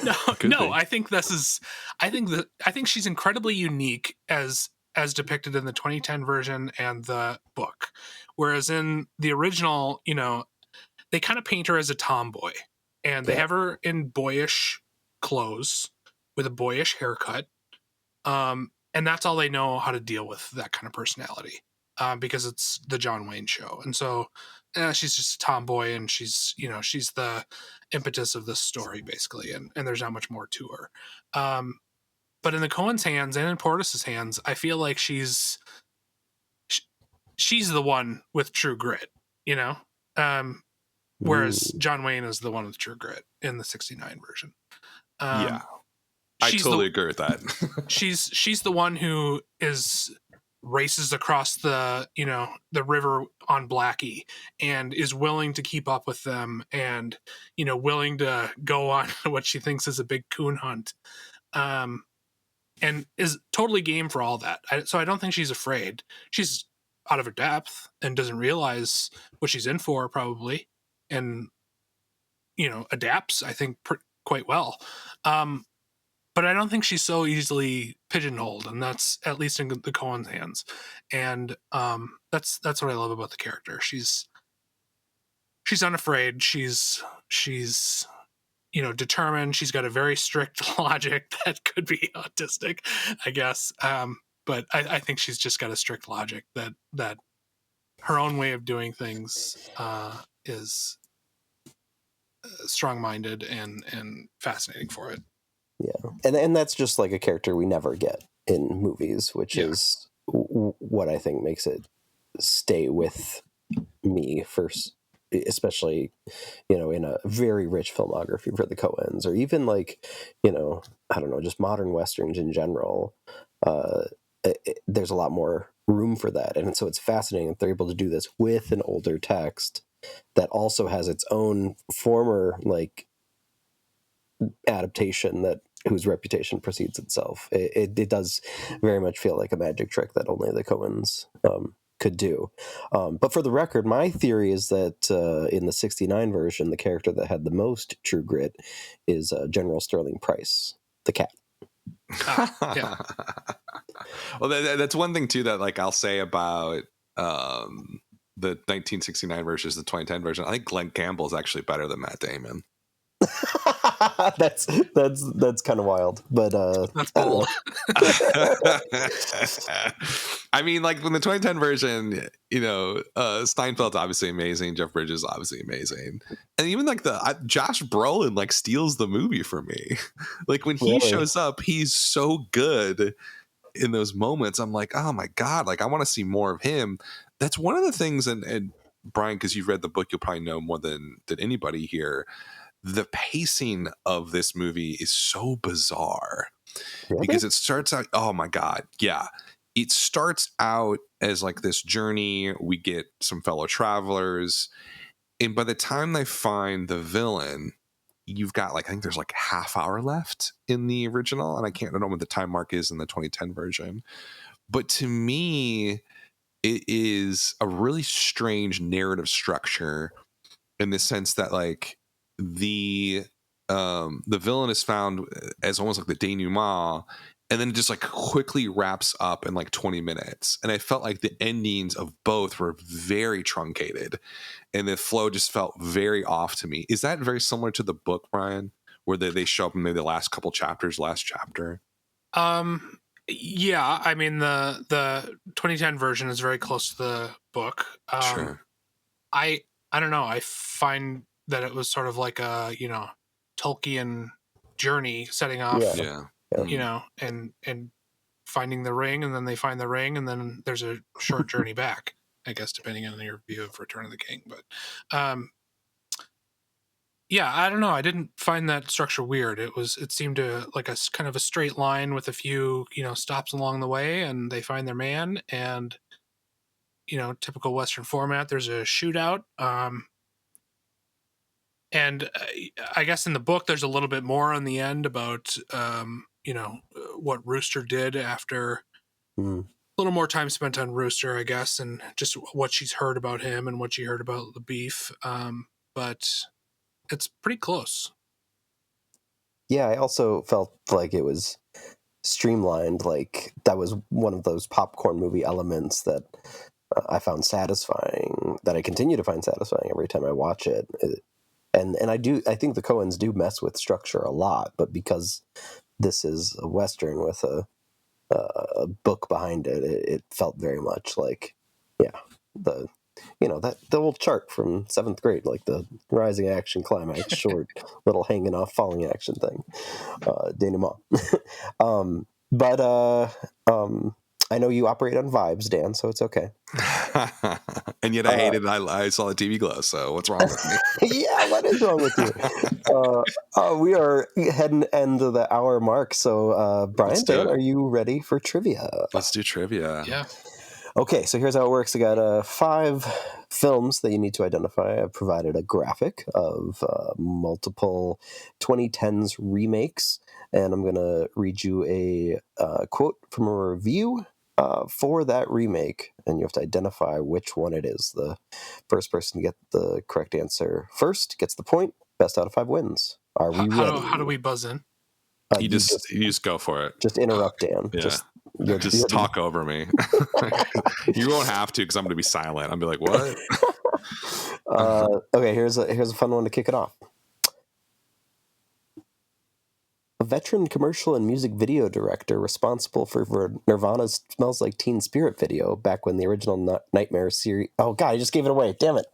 No. I think I think she's incredibly unique as depicted in the 2010 version and the book, whereas in the original, they kind of paint her as a tomboy, and they have her in boyish clothes with a boyish haircut. And that's all they know how to deal with that kind of personality, because it's the John Wayne show. And so she's just a tomboy, and she's the impetus of this story, basically. And there's not much more to her. But in the Coen's hands and in Portis's hands, I feel like she's the one with true grit, whereas John Wayne is the one with true grit in the 69 version. Yeah. I totally agree with that. she's the one who races across the river on Blackie and is willing to keep up with them, and willing to go on what she thinks is a big coon hunt, and is totally game for all that. So I don't think she's afraid. She's out of her depth and doesn't realize what she's in for, probably, and adapts, I think, quite well. But I don't think she's so easily pigeonholed, and that's at least in the Coen's hands. And that's what I love about the character. She's unafraid. She's determined. She's got a very strict logic that could be autistic, I guess. But I think she's just got a strict logic that her own way of doing things is strong-minded and fascinating for it. Yeah, and that's just like a character we never get in movies, which is what I think makes it stay with me first, especially in a very rich filmography for the Coens, or even like I don't know, just modern westerns in general. There's a lot more room for that, and so it's fascinating that they're able to do this with an older text that also has its own former like adaptation whose reputation precedes itself. It does very much feel like a magic trick that only the Coens could do. But for the record, my theory is that in the 69 version, the character that had the most true grit is General Sterling Price, the cat. Yeah. Well, that's one thing too that like I'll say about the 1969 versus the 2010 version. I think Glenn Campbell is actually better than Matt Damon. that's kind of wild, but That's I don't bold. I mean, like when the 2010 version, Steinfeld's obviously amazing, Jeff Bridges obviously amazing, and even like Josh Brolin like steals the movie for me. Like when he Really? shows up, he's so good in those moments. I'm like, oh my god, like I want to see more of him. That's one of the things, and Brian, because you've read the book, you'll probably know more than anybody here. The pacing of this movie is so bizarre. Really? Because it starts out, oh my god, yeah, it starts out as like this journey. We get some fellow travelers, and by the time they find the villain, you've got like, I think there's like half hour left in the original, and I can't know what the time mark is in the 2010 version. But to me, it is a really strange narrative structure in the sense that like the villain is found as almost like the denouement, and then it just like quickly wraps up in like 20 minutes. And I felt like the endings of both were very truncated, and the flow just felt very off to me. Is that very similar to the book, Brian, where they show up in maybe the last couple chapters, last chapter? Yeah, I mean the 2010 version is very close to the book. Sure. I don't know. I find that it was sort of like a Tolkien journey, setting off, Yeah. and finding the ring, and then they find the ring, and then there's a short journey back, I guess, depending on your view of Return of the King. But yeah, I don't know. I didn't find that structure weird. It seemed to like a kind of a straight line with a few stops along the way, and they find their man, and typical Western format. There's a shootout. And I guess in the book, there's a little bit more on the end about, what Rooster did after a little more time spent on Rooster, I guess, and just what she's heard about him and what she heard about the beef. But it's pretty close. Yeah, I also felt like it was streamlined. Like that was one of those popcorn movie elements that I found satisfying, that I continue to find satisfying every time I watch it. And I think the Coens do mess with structure a lot, but because this is a Western with a book behind it, it felt very much like, the old chart from 7th grade, like the rising action climax, short little hanging off falling action thing, denouement. But I know you operate on vibes, Dan, so it's okay. And yet I hated it. I saw the TV glow, so what's wrong with me? Yeah, what is wrong with you? We are heading end of the hour mark, so Brian, Dan, are you ready for trivia? Let's do trivia. Yeah. Okay, so here's how it works. I got 5 films that you need to identify. I've provided a graphic of multiple 2010s remakes, and I'm going to read you a quote from a review for that remake, and you have to identify which one it is. The first person to get the correct answer first gets the point. Best out of 5 wins. Are we ready? How do we buzz in? You just go for it. Just interrupt Dan. Yeah. Just talk over me. You won't have to, because I'm going to be silent. I'll be like, what? Okay, here's a fun one to kick it off. A veteran commercial and music video director responsible for Nirvana's "Smells Like Teen Spirit" video back when the original Nightmare series. Oh God, I just gave it away. Damn it!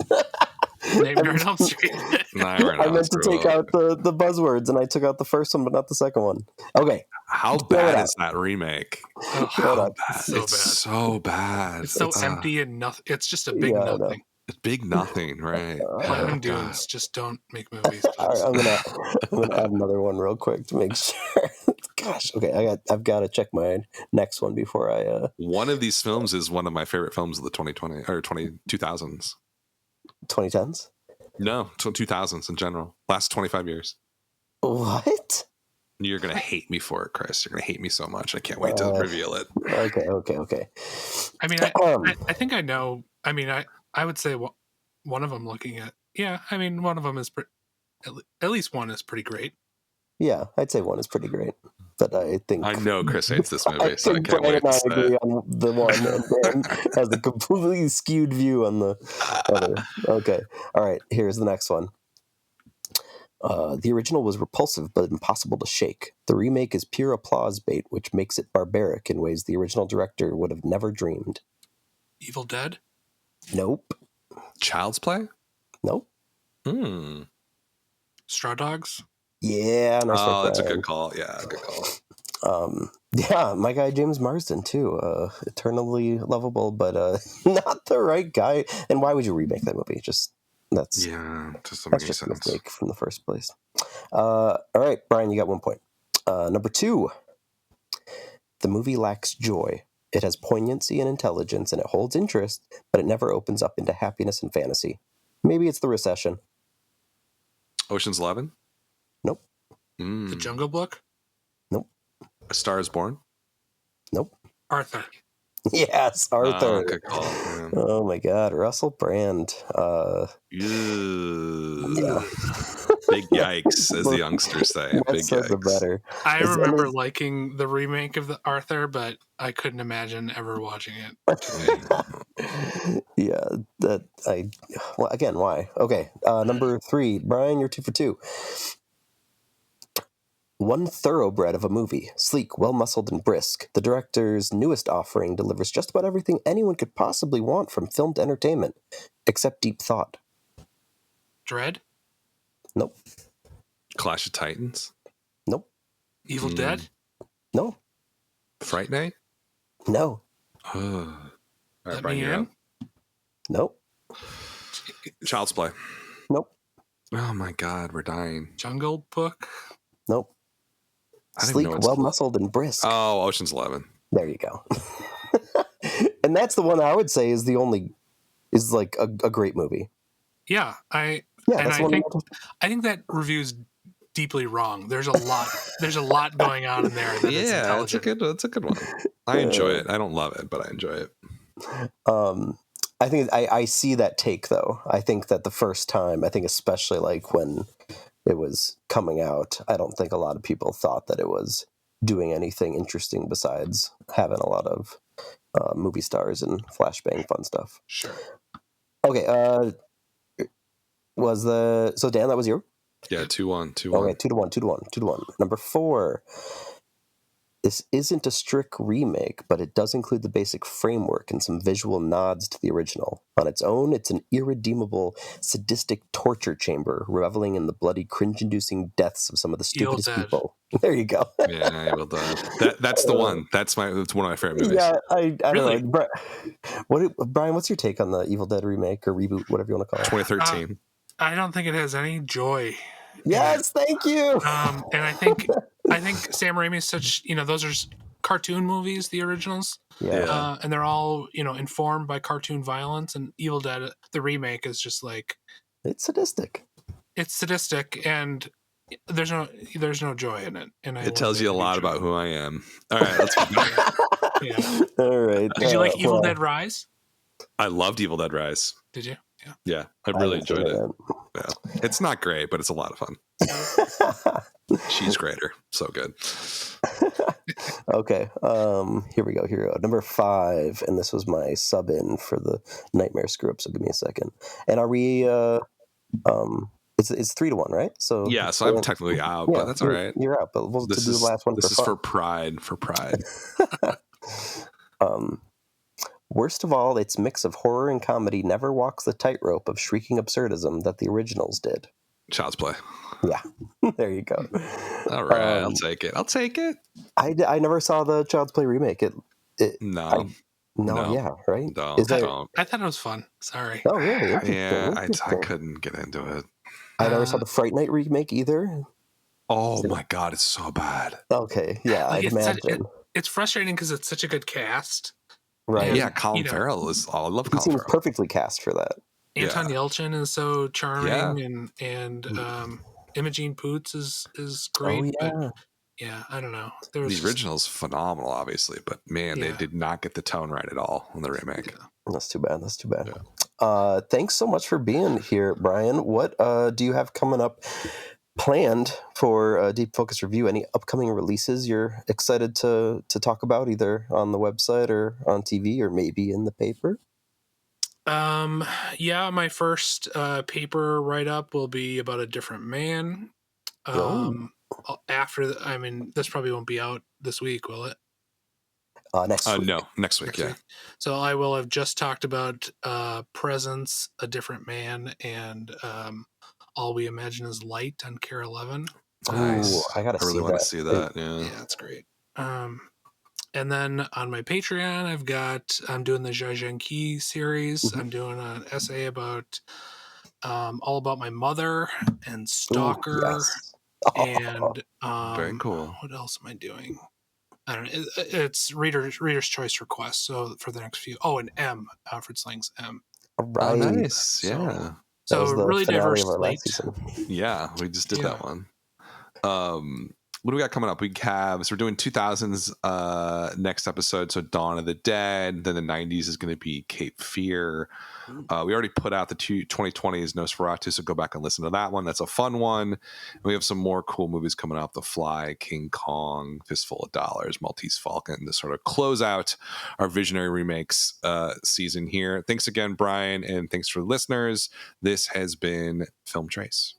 Nightmare on Elm Street. I meant to take out the buzzwords, and I took out the first one, but not the second one. Okay. How bad is that remake? Oh, It's so bad. It's so empty and nothing. It's just a big nothing. It's big nothing, right? Platinum dudes just don't make movies. All right, I'm gonna add another one real quick to make sure. Gosh, okay, I've got to check my next one before I. One of these films is one of my favorite films of the 2020 or 2000s. 2010s? No, 2000s in general. Last 25 years. What? You're going to hate me for it, Chris. You're going to hate me so much. I can't wait to reveal it. Okay. I mean, I think I know. I mean, I would say one of them looking at. Yeah, I mean, one of them is at least one is pretty great. Yeah, I'd say one is pretty great. But I think... I know Chris hates this movie, so I can't wait to say. Agree on the one, and Dan has a completely skewed view on the other. Okay. All right, here's the next one. The original was repulsive but impossible to shake. The remake is pure applause bait, which makes it barbaric in ways the original director would have never dreamed. Evil Dead? Nope. Child's Play? Nope. Straw Dogs? Yeah, nice work, That's a Brian. good call. Yeah, good call. Yeah, my guy James Marsden too. Eternally lovable, but not the right guy. And why would you remake that movie? Just that's Just doesn't that's make any just a sense. mistake from the first place. All right, Brian, you got 1 point. Number 2. The movie lacks joy. It has poignancy and intelligence, and it holds interest, but it never opens up into happiness and fantasy. Maybe it's the recession. Ocean's 11? Nope. The Jungle Book? Nope. A Star is Born? Nope. Arthur? Yes, Arthur. Good call. Yeah. Oh my God, Russell Brand. Yeah. Big yikes, as the youngsters say. Big Less said the yikes. better. I remember liking the remake of the Arthur, but I couldn't imagine ever watching it. Yeah, well, again, why? Okay, number 3, Brian, you're 2 for 2. One thoroughbred of a movie, sleek, well-muscled, and brisk. The director's newest offering delivers just about everything anyone could possibly want from filmed entertainment, except deep thought. Dread? Nope. Clash of Titans? Nope. Evil Dead? No. Fright Night? No. All right, Let Brian, Me you're In? up. Nope. Child's Play? Nope. Oh my God, we're dying. Jungle Book? Nope. I don't even Sleek, know what's well-muscled, and brisk. Oh, Ocean's 11. There you go. And that's the one I would say is like a great movie. Yeah, Yeah, that's one. I think that review's deeply wrong. There's a lot going on in there that is intelligent. That's a good one. I enjoy it. I don't love it, but I enjoy it. I think I see that take though. I think that the first time, I think especially like when it was coming out, I don't think a lot of people thought that it was doing anything interesting besides having a lot of movie stars and flashbang fun stuff. Sure. Okay. So Dan, that was you? Yeah, 2-1. 2-1. Okay, 2-1. Number 4. This isn't a strict remake, but it does include the basic framework and some visual nods to the original. On its own, it's an irredeemable, sadistic torture chamber, reveling in the bloody, cringe-inducing deaths of some of the stupidest people. There you go. Yeah, Evil Dead. That's the one. That's one of my favorite movies. Yeah, I Really? don't know. Brian, what's your take on the Evil Dead remake or reboot, whatever you want to call it? 2013. I don't think it has any joy. Yes, thank you. And I think Sam Raimi's such, those are cartoon movies, the originals. Yeah. And they're all, informed by cartoon violence, and Evil Dead, the remake, is just like, it's sadistic. It's sadistic, and there's no joy in it. And it tells you a lot about who I am. All right, let's go. Yeah. All right. Did you like Evil Dead Rise? I loved Evil Dead Rise. Did you? Yeah, I really enjoyed it. Yeah. It's not great, but it's a lot of fun. She's greater. So good. Okay. Here we go. Number 5, and this was my sub in for the nightmare screw up. So give me a second. And are we? It's 3-1, right? So yeah. So I'm technically out, but that's all right. You're out, but we'll do the last one. This is for pride. For pride. Worst of all, its mix of horror and comedy never walks the tightrope of shrieking absurdism that the originals did. Child's Play. Yeah, there you go. All right, I'll take it. I never saw the Child's Play remake. No. Yeah, right. Don't. I thought it was fun. Sorry. Oh, really? Yeah, I couldn't get into it. I never saw the Fright Night remake either. Oh my God, it's so bad. Okay, yeah, I'd imagine. It's frustrating because it's such a good cast. Right. Yeah, Colin Farrell is. I love Colin Farrell. He seems perfectly cast for that. Anton Yelchin is so charming, and Imogen Poots is great. Oh, yeah. But yeah, I don't know. The original's phenomenal, obviously, but man, they did not get the tone right at all in the remake. That's too bad. Yeah. Thanks so much for being here, Brian. What do you have coming up planned for Deep Focus Review? Any upcoming releases you're excited to talk about, either on the website or on TV or maybe in the paper? Yeah, my first paper write-up will be about a different man. After this probably won't be out this week, will it? Next week. No, next week. So I will have just talked about Presence, A Different Man, and All We Imagine Is Light on Care 11. Nice. Ooh, I gotta really want to see that. Yeah, that's great. And then on my Patreon, I'm doing the Jia Zhangqi series. Mhm. I'm doing an essay about all about my mother and Stalker. Ooh, yes. And very cool. What else am I doing? I don't know. It's reader's choice request. So for the next few, and M, Alfred Slang's M. Right. Oh, nice. So, Yeah. That was the really finale diverse of our slate. last season. Yeah, we just did that one. What do we got coming up? So we're doing 2000s next episode. So Dawn of the Dead. Then the 90s is going to be Cape Fear. We already put out the 2020s Nosferatu, so go back and listen to that one. That's a fun one. And we have some more cool movies coming up: The Fly, King Kong, Fistful of Dollars, Maltese Falcon, to sort of close out our Visionary Remakes season here. Thanks again, Brian, and thanks for the listeners. This has been Film Trace.